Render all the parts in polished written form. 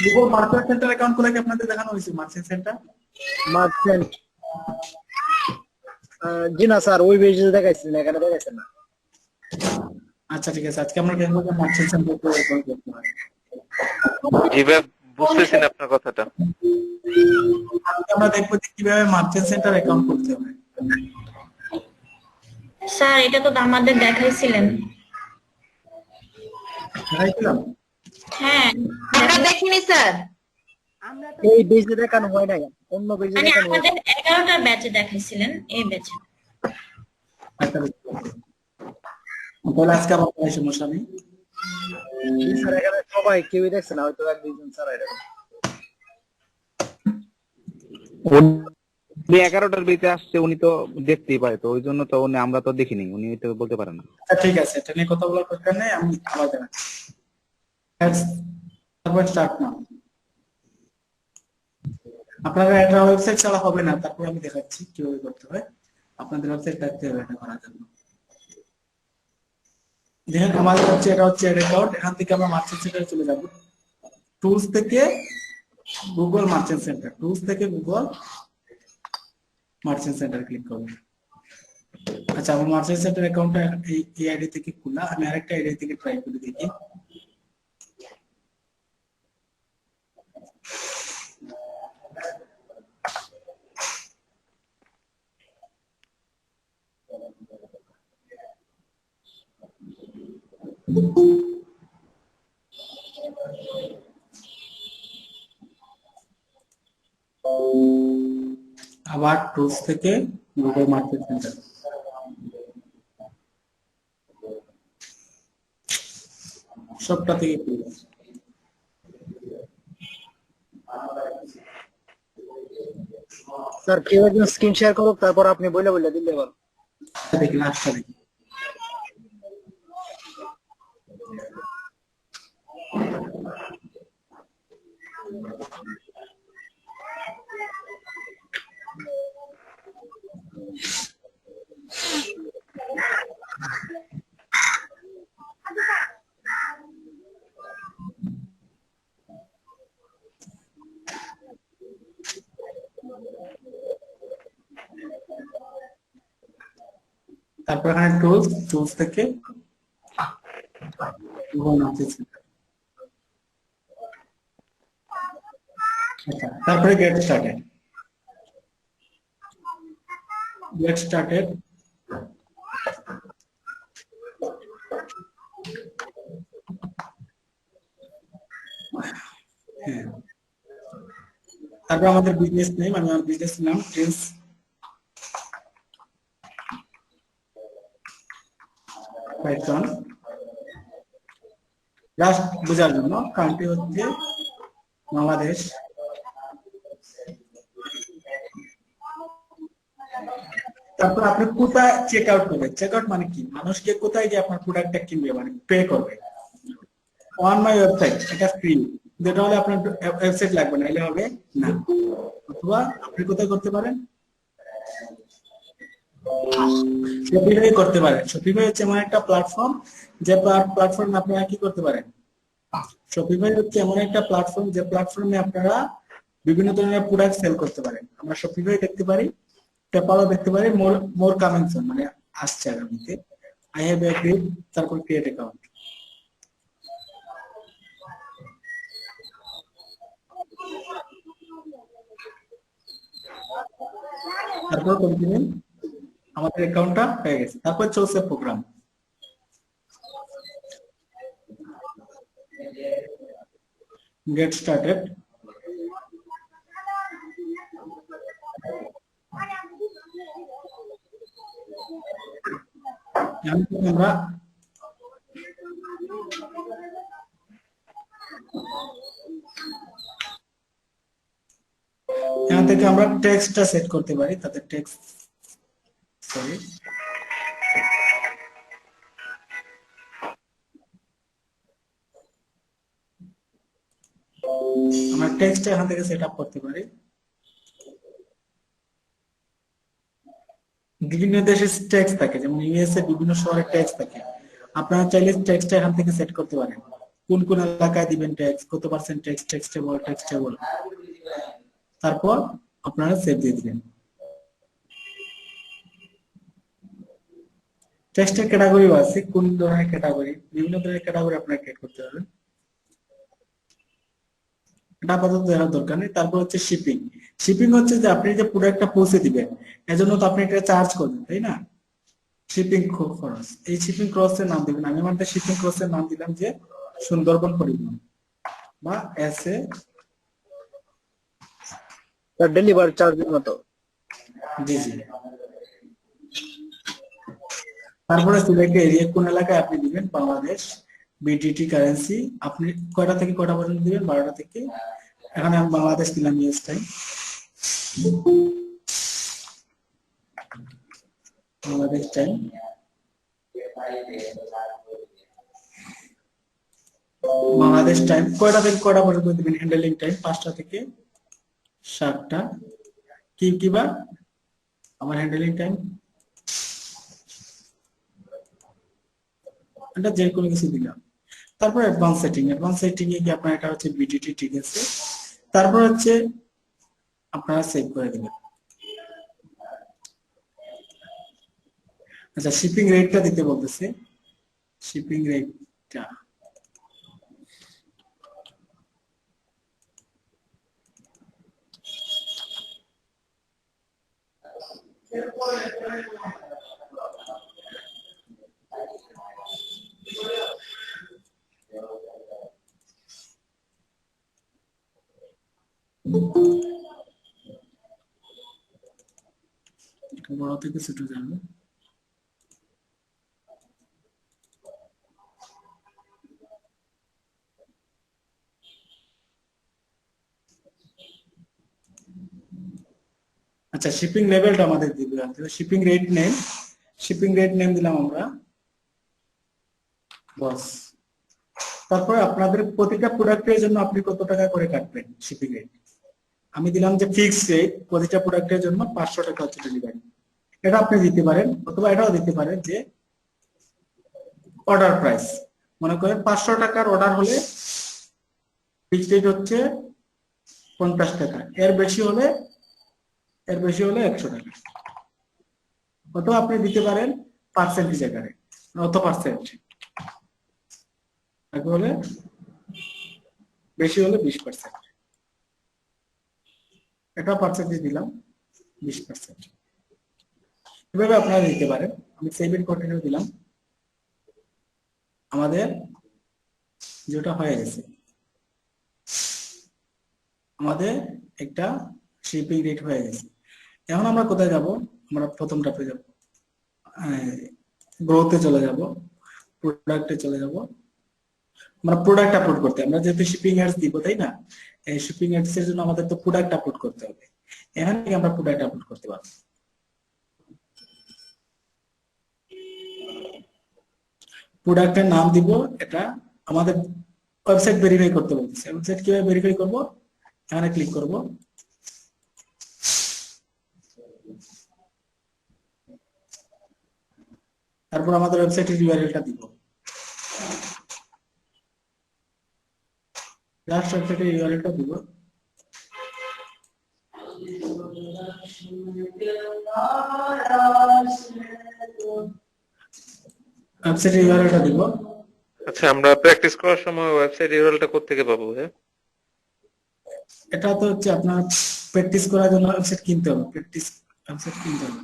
Google merchant centre account খোলা কি আপনাদের দেখানো হয়েছে? মার্চেন্ট সেন্টার মার্চেন্ট জি না স্যার, ওই পেজে দেখাইছি না, এখানে দেখাইছে না। আচ্ছা ঠিক আছে, আজকে আমরা দেখবো যে মার্চেন্ট সেন্টার করে অ্যাকাউন্ট করতে হয়। জি ভাই, বুঝতেছি না আপনার কথাটা। আজকে আমরা দেখবো যে কিভাবে মার্চেন্ট সেন্টার অ্যাকাউন্ট করতে হয়। স্যার এটা তো আমাদের দেখাইছিলেন। দেখাইছিলাম? হ্যাঁ আমরা দেখিনি স্যার। এই পেজে দেখানো হয় না, অন্য পেজে মানে দেখানো হয়। আমাদের 11টা ব্যাচে দেখাইছিলেন, এই ব্যাচে। আচ্ছা, তাহলে আজকে আমার কোনো সমস্যা নেই। জি স্যার, এখানে সবাই কেউই দেখছে না, হয়তো এক দুইজন স্যার এরকম। উনি 11টার ভিতরে আসছে, উনি তো দেখতেই পায়, তো ওই জন্য তো আমরা তো দেখিনি, উনি তো বলতে পারে না। আচ্ছা ঠিক আছে, এটা নিয়ে কথা বলার দরকার নেই, আমি আবার দেখাচ্ছি। তারপর স্টার্ট নাও। আপনারা এটা ওয়েবসাইট ছাড়া হবে না, তারপর আমি দেখাচ্ছি কিভাবে করতে হয়। আপনাদের ওয়েবসাইট থাকতে হবে এটা করার জন্য। দেখেন আমাদের হচ্ছে এটা হচ্ছে অ্যাকাউন্ট, এখান থেকে আমরা মার্চেন্ট সেন্টারে চলে যাব। টুলস থেকে গুগল মার্চেন্ট সেন্টার, টুলস থেকে গুগল মার্চেন্ট সেন্টার ক্লিক করব। আচ্ছা, আমার মার্চেন্ট সেন্টার অ্যাকাউন্টটা এই আইডি থেকে খোলা, আমি আরেকটা আইডি থেকে ট্রাই করে দেখি। আবার টুলস থেকে গুগল মার্কেট সেন্টার, সবটা থেকে খুলবে। স্যার কেউ একজন স্ক্রিন শেয়ার করুক, তারপর আপনি বলে বলে দিলে ভালো। দেখি লাস্টটা দেখি। তারপর এখানে টুলস, টুলস থেকে গুগল মার্কেট সেন্টার। আচ্ছা, তারপরে গেট স্টার্টেড। গেট স্টার্টেড হ্যাঁ, তারপর আমাদের বিজনেস নেম, আমি আমার বিজনেস নাম প্রিন্স পাইথন। জাস্ট বোঝার জন্য, কান্ট্রি হচ্ছে বাংলাদেশ। তারপর আপনি কোথায় চেক আউট করবেন? চেক আউট মানে কি? মানুষকে কোথায় গিয়ে আপনার প্রোডাক্টটা কিনবে, মানে পে করবে। অন মাই ওয়েবসাইট, এটা ফ্রি, যেটা হলে আপনার ওয়েবসাইট লাগবে না, এলে হবে না। অথবা আপনি কোথায় করতে পারেন? শপিফাই করতে পারেন। শপিফাই হচ্ছে এমন একটা প্ল্যাটফর্ম, যে প্ল্যাটফর্মে আপনারা কি করতে পারেন? শপিফাই হচ্ছে এমন একটা প্ল্যাটফর্ম, যে প্ল্যাটফর্মে আপনারা বিভিন্ন ধরনের প্রোডাক্ট সেল করতে পারেন। আমরা শপিফাই দেখতে পারি, পেপালও দেখতে পারি, মোর কামিং সুন মানে আসছে আগামীতে। আই হ্যাভ এগ্রিড, তারপর ক্রিয়েট অ্যাকাউন্ট। তারপর কন্টিনিউ, আমাদের অ্যাকাউন্টটা হয়ে গেছে। তারপর চলছে প্রোগ্রাম। গেট স্টার্টেড, আমরা এখান থেকে আমরা টেক্সটটা সেট করতে পারি, তাতে টেক্সট সরি আমরা টেক্সট এখান থেকে সেট আপ করতে পারি। বিভিন্ন দেশের টেক্সট থাকে, যেমন ইউএসএ বিভিন্ন শহরের টেক্সট থাকে, আপনারা চাইলে টেক্সটটা এখান থেকে সেট করতে পারেন। কোন কোন এলাকায় দিবেন ট্যাক্স, কত পার্সেন্ট ট্যাক্স, ট্যাক্সেবল। তারপর আপনারা সেভ দিয়ে দিবেন। ট্যাক্সের ক্যাটাগরি আছে, কোন ধরনের ক্যাটাগরি, বিভিন্ন ধরনের ক্যাটাগরি আপনারা ক্রিয়েট করতে পারবেন। এটা আপাতত দেওয়ার দরকার নেই। তারপর হচ্ছে শিপিং। শিপিং হচ্ছে যে আপনি যে প্রোডাক্টটা পৌঁছে দিবেন, এজন্য তো আপনি একটা চার্জ করবেন, তাই না? শিপিং খরচ, এই শিপিং খরচের নাম দিবেন। আমি আমাদের শিপিং খরচের নাম দিলাম যে সুন্দরবন পরিবহন বা এসএ। তার ডেলিভারি চার্জের মতো। জি জি। তারপরে সিলেক্ট এরিয়া, কোন এলাকায় আপনি দিবেন, বাংলাদেশ, বিটিটি কারেন্সি, আপনি কয়টা থেকে কয়টা পর্যন্ত দিবেন, 12টা থেকে। এখানে আমি বাংলাদেশ দিলাম US time, Bangladesh time. Bangladesh time কয়টা থেকে কয়টা পর্যন্ত দিবেন, হ্যান্ডেলিং টাইম 5টা থেকে 7টা। কি কিবা আমার হ্যান্ডেলিং টাইম, এটা যে কোনো কিছু দিলাম। তারপর অ্যাডভান্স সেটিং, অ্যাডভান্স সেটিং এ কি আপনার এটা হচ্ছে বিটিটি, ঠিক আছে। তারপর হচ্ছে আপনারা সেভ করে দিবেন। আচ্ছা, শিপিং রেটটা দিতে বলতেছে, শিপিং রেটটা বড় থেকে ছোট যাবে। আচ্ছা, শিপিং লেভেলটা আমাদের দিতে হবে। শিপিং রেট নেম দিলাম আমরা বস। তারপরে আপনাদের প্রতিটা প্রোডাক্টের জন্য আপনি কত টাকা করে কাটবেন শিপিং রেট। আমি দিলাম যে ফিক্সড রেট, প্রতিটা প্রোডাক্টের জন্য 500 টাকা হচ্ছে ডেলিভারি। এটা আপনি দিতে পারেন, অথবা এটাও দিতে পারেন যে অর্ডার প্রাইস। মনে করেন 500 টাকার অর্ডার হলে ফিক্সড রেট হচ্ছে 50 টাকা, এর বেশি হলে 100 টাকা। অথবা আপনি দিতে পারেন পার্সেন্টেজ আকারে, অত পার্সেন্ট হলে, বেশি হলে 20%। এটা পার্সেন্টেজ দিলাম 20%। এভাবে আপনারা দিতে পারেন। আমি সেভ এন্ড কন্টিনিউ দিলাম। আমাদের যেটা হয়ে গেছে, আমাদের একটা শিপিং রেট হয়ে গেছে। এখন আমরা কোথায় যাব? আমরা প্রথম ধাপে যাব, গ্রোথে চলে যাব, প্রোডাক্টে চলে যাব। আমরা প্রোডাক্ট আপলোড করতে, আমরা যেহেতু শিপিং অ্যাডস দিব, তাই না? এই শিপিং অ্যাডস এর জন্য আমাদের তো প্রোডাক্ট আপলোড করতে হবে। এখান থেকে আমরা প্রোডাক্ট আপলোড করতে পারবো। প্রোডাক্টের নাম দিব, এটা আমাদের ওয়েবসাইট ভেরিফাই করতে বলতেছে। ওয়েবসাইট কিভাবে ভেরিফাই করব? এখানে ক্লিক করব। তারপর আমাদের ওয়েবসাইটের ইউআরএলটা দিব। জাস্ট ওয়েবসাইটের ইউআরএলটা দিব। ওয়েবসাইটের ইউআরএলটা দিব। আচ্ছা, আমরা প্র্যাকটিস করার সময় ওয়েবসাইট ইউআরএলটা কোত্থেকে পাবো? হ্যাঁ, এটা তো হচ্ছে আপনার প্র্যাকটিস করার জন্য ওয়েবসাইট কিনতে হবে, প্র্যাকটিস ওয়েবসাইট কিনতে হবে।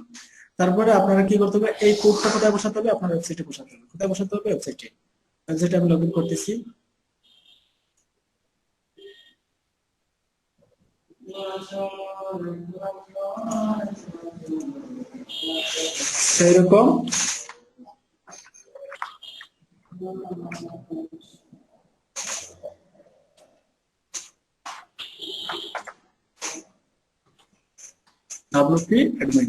তারপরে আপনারা কি করতে হবে, এই কোডটা কোথায় বসাতে হবে? আপনার ওয়েবসাইটে বসাতে হবে। কোথায় বসাতে হবে? ওয়েবসাইটে। ওয়েবসাইটে আমি লগইন করতেছি। সেইরকম WP admin।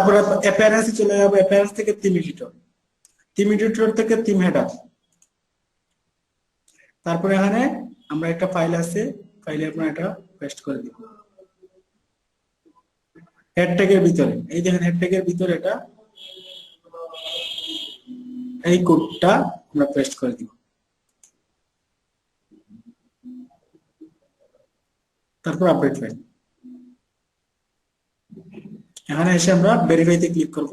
তারপরে অ্যাপিয়ারেন্স চলে যাবো, অ্যাপিয়ারেন্স থেকে থিম এডিটর, থিম এডিটর থেকে থিম হেডার। তারপরে এখানে আমরা একটা ফাইল আছে, ফাইলে আপনার এটা পেস্ট করে দিব হেড ট্যাগের ভিতরে। এই দেখেন হেড ট্যাগের ভিতরে এটা এই কোডটা আমরা পেস্ট করে দিব। তারপর আপডেট ফাইল, এখানে এসে আমরা ভেরিফাইতে ক্লিক করব।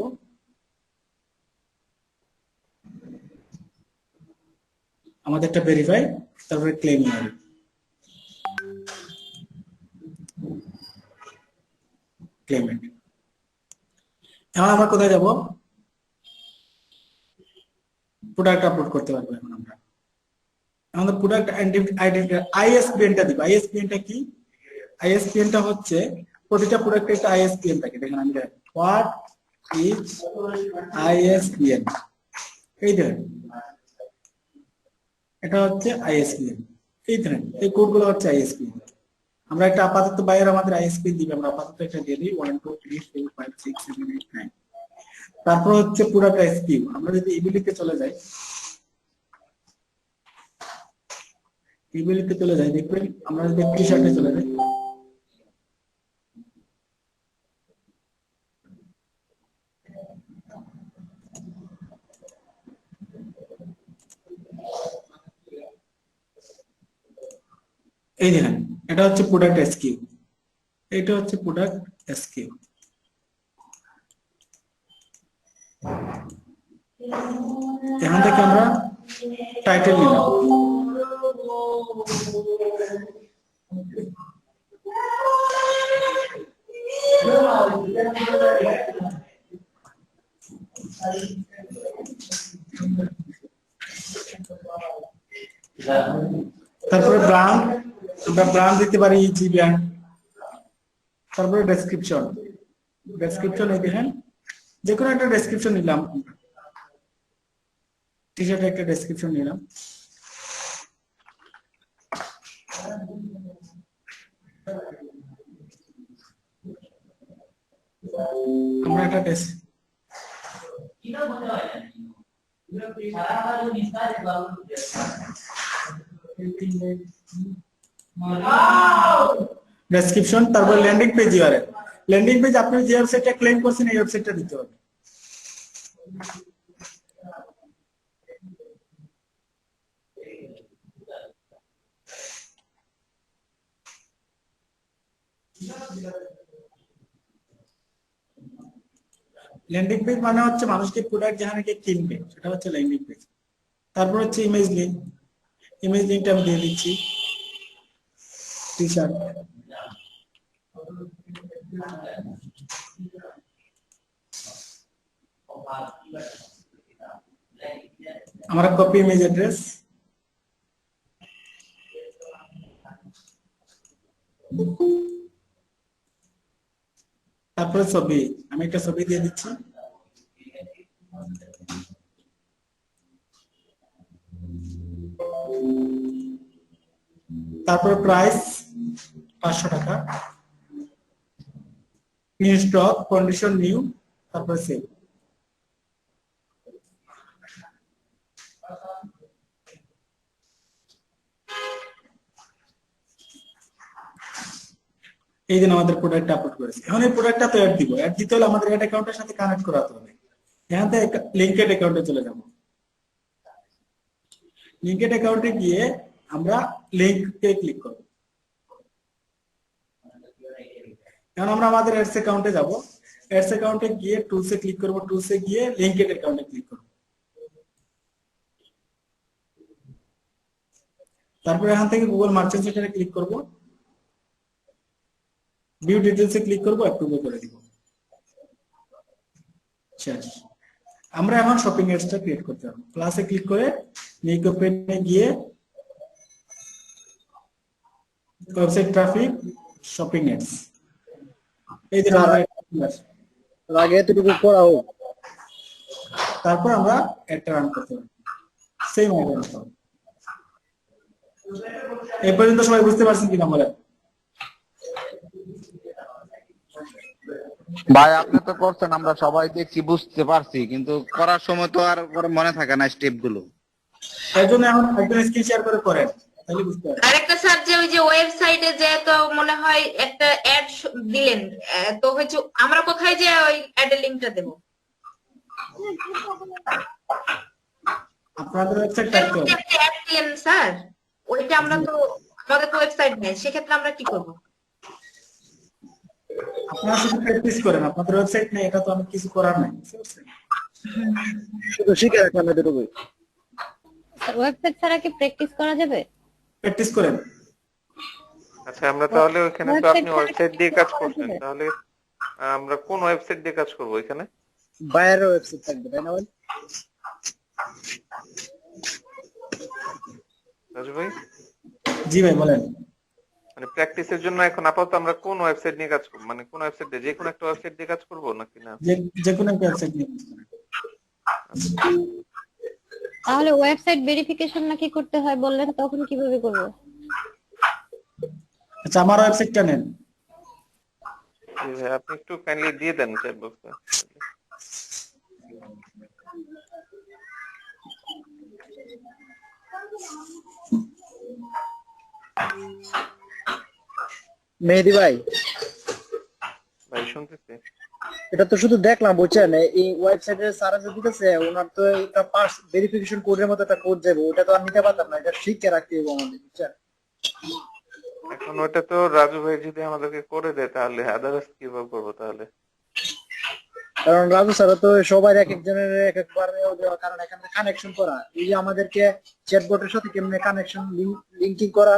আমাদেরটা ভেরিফাই, তারপরে ক্লেম হবে। ক্লেমেন্ট। এখন আমরা কোথায় যাব? প্রোডাক্ট আপলোড করতে পারবো এখন আমরা। আমাদের প্রোডাক্ট আইডেন্টিফায়ার আইএসপিএনটা দিব। আইএসপিএনটা কি? আইএসপিএনটা হচ্ছে প্রতিটা প্রোডাক্টের একটা আইএসপিএন থাকে। দেখেন আমি দেখেন হোয়াট ইজ আইএসপিএন, এই দেখেন এটা হচ্ছে আইএসপিএন। এই দেখেন এই কোডগুলো হচ্ছে আইএসপিএন। আমরা একটা আপাতত বাইরে আমাদের আইএসপিএন দিবে, আমরা আপাতত একটা দিয়ে দিই 1 2 3 4 5 6 7 8 9। তারপর হচ্ছে প্রোডাক্ট এসকিউ। আমরা যদি ইবিলিতে চলে যাই, ইবিলিতে চলে যাই দেখবেন আমরা যদি টি শার্টে চলে যাই, এই দেখেন এটা হচ্ছে প্রোডাক্ট এসকিউ, এটা হচ্ছে প্রোডাক্ট এসকিউ। এখান থেকে আমরা টাইটেল নিলাম, তারপরে ব্র্যান্ড, আমরা ব্র্যান্ড দিতে পারি ইজি ব্র্যান্ড। তারপরে ডেসক্রিপশন, ডেসক্রিপশন এই দেখেন যে কোনো একটা ডেসক্রিপশন নিলাম, টি শার্টে একটা ডেসক্রিপশন নিলাম। আমরা একটা ডেসক্রিপশন, তারপর landing page URL. Landing page আপনি যে ওয়েবসাইটটা ক্লেম করছেন এই ওয়েবসাইটটা দিতে হবে। ল্যান্ডিং পেজ মানে হচ্ছে মানুষকে প্রোডাক্ট যেখানে গিয়ে কিনবে সেটা হচ্ছে ল্যান্ডিং পেজ। তারপর হচ্ছে ইমেজ লিঙ্ক, ইমেজ লিঙ্কটা আমি দিয়ে দিচ্ছি টি শার্ট। हमारा कॉपी इमेज एड्रेस, তারপরে ছবি, আমি একটা ছবি দিয়ে দিচ্ছি। তারপরে প্রাইস 500 টাকা, ইন স্টক, কন্ডিশন নিউ, তারপরে সেভ। এই দিন আমাদের প্রোডাক্ট আপলোড করেছি। এখন এই প্রোডাক্টটা তো অ্যাড দিব, অ্যাড দিতে হলে আমাদের অ্যাড অ্যাকাউন্টের সাথে কানেক্ট করাতে হবে। এখান থেকে লিঙ্কেড অ্যাকাউন্টে চলে যাব। লিঙ্কেড অ্যাকাউন্টে গিয়ে আমরা লিঙ্কে ক্লিক করব। এখন আমরা আমাদের অ্যাডস অ্যাকাউন্টে যাব। অ্যাডস অ্যাকাউন্টে গিয়ে টুলসে ক্লিক করব, টুলসে গিয়ে লিঙ্কেড অ্যাকাউন্টে ক্লিক করব। তারপর এখান থেকে গুগল মার্চেন্ট সেন্টারে ক্লিক করব, ভিউ ডিটেইলসে ক্লিক করব, অ্যাপ্রুভ করে দিব। শেষ। আমরা এখন শপিং অ্যাডসটা ক্রিয়েট করতে হবে। প্লাসে ক্লিক করে নিক ওপেনে গিয়ে ওয়েবসাইট ট্রাফিক, শপিং অ্যাডস, এই যে আগে এতটুকু করা হোক, তারপর আমরা অ্যাডটা রান করতে হবে। সেম আইডিয়া হবে। এই পর্যন্ত সবাই বুঝতে পারছেন কিনা বলেন? ভাই আপনি তো করছেন, আমরা সবাই দেখছি, বুঝতে পারছি, কিন্তু করার সময় তো আর পরে মনে থাকে না স্টেপ গুলো। এই জন্য এখন একজন স্ক্রিন শেয়ার করে করেন, তাহলে বুঝতে পারবেন। আরেকটা স্যার যে ওই যে ওয়েবসাইটে যে তো মনে হয় একটা অ্যাড দিলেন, তো হচ্ছে আমরা কোথায় যে ওই অ্যাডের লিংকটা দেবো? আপনাদের ওয়েবসাইট থাকতে হবে। একটা অ্যাড দিলেন স্যার, ওইটা আমরা তো আমাদের তো ওয়েবসাইট নেই, সেক্ষেত্রে আমরা কি করবো? আপনারা শুধু প্র্যাকটিস করেন, আপনাদের ওয়েবসাইট নেই, এটা তো আমি কিছু করার নাই, বুঝতে পারছেন? শুধু শিখে রাখলাম এতটুকুই। ওয়েবসাইট ছাড়া কি প্র্যাকটিস করা যাবে? প্র্যাকটিস করেন। আচ্ছা আমরা তাহলে ওইখানে তো আপনি Website ওয়েবসাইট দিয়ে কাজ করছেন, থাকবে। তাহলে আমরা কোন ওয়েবসাইট দিয়ে কাজ করব এখানে? বাইরের ওয়েবসাইট থাকবে তাই না ভাই? রাজু ভাই, জি ভাই বলেন। মানে প্র্যাকটিসের জন্য এখন আপাতত আমরা কোন ওয়েবসাইট নিয়ে কাজ করব, মানে কোন ওয়েবসাইট দিয়ে, যে কোনো একটা ওয়েবসাইট দিয়ে কাজ করব নাকি না? যে কোনো একটা ওয়েবসাইট নিয়ে কাজ করেন। তাহলে ওয়েবসাইট ভেরিফিকেশন নাকি করতে হয় বললেন, তখন কিভাবে করব? আচ্ছা আমার ওয়েবসাইটটা নেন। জি ভাই, আপনি একটু কাইন্ডলি দিয়ে দেন চ্যাট বক্সে। মেহেদি ভাই, ভাই শুনতেছি। এটা তো শুধু দেখলাম বুঝছেন, এই ওয়েবসাইটের সারা যে দিতেছে ওনার তো একটা পাস ভেরিফিকেশন কোডের মতো একটা কোড যাবে, ওটা তো আর নিতে পারতাম না, এটা শিখে রাখতে হবে আমাদের, বুঝছেন? এখন ওটা তো রাজু ভাই যদি আমাদেরকে করে দেয় তাহলে আদারস কিভাবে করবো তাহলে? কারণ রাজু স্যার তো সবার এক একজনের এক একবার দেওয়া, কারণ এখানে কানেকশন করা, এই যে আমাদেরকে চ্যাটবটের সাথে কেমনে কানেকশন লিঙ্কিং করা,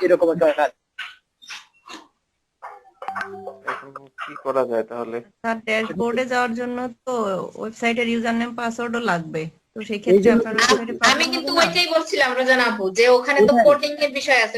এরকম একটা কাজ। এখন কি করা যায় তাহলে? তার ড্যাশবোর্ডে যাওয়ার জন্য তো ওয়েবসাইটের ইউজার নেম পাসওয়ার্ডও লাগবে, তো সেই ক্ষেত্রে আপনার ওয়েবসাইটে আমি কিন্তু ওইটাই বলছিলাম রোজান আপু, যে ওখানে তো কোডিং এর বিষয় আছে,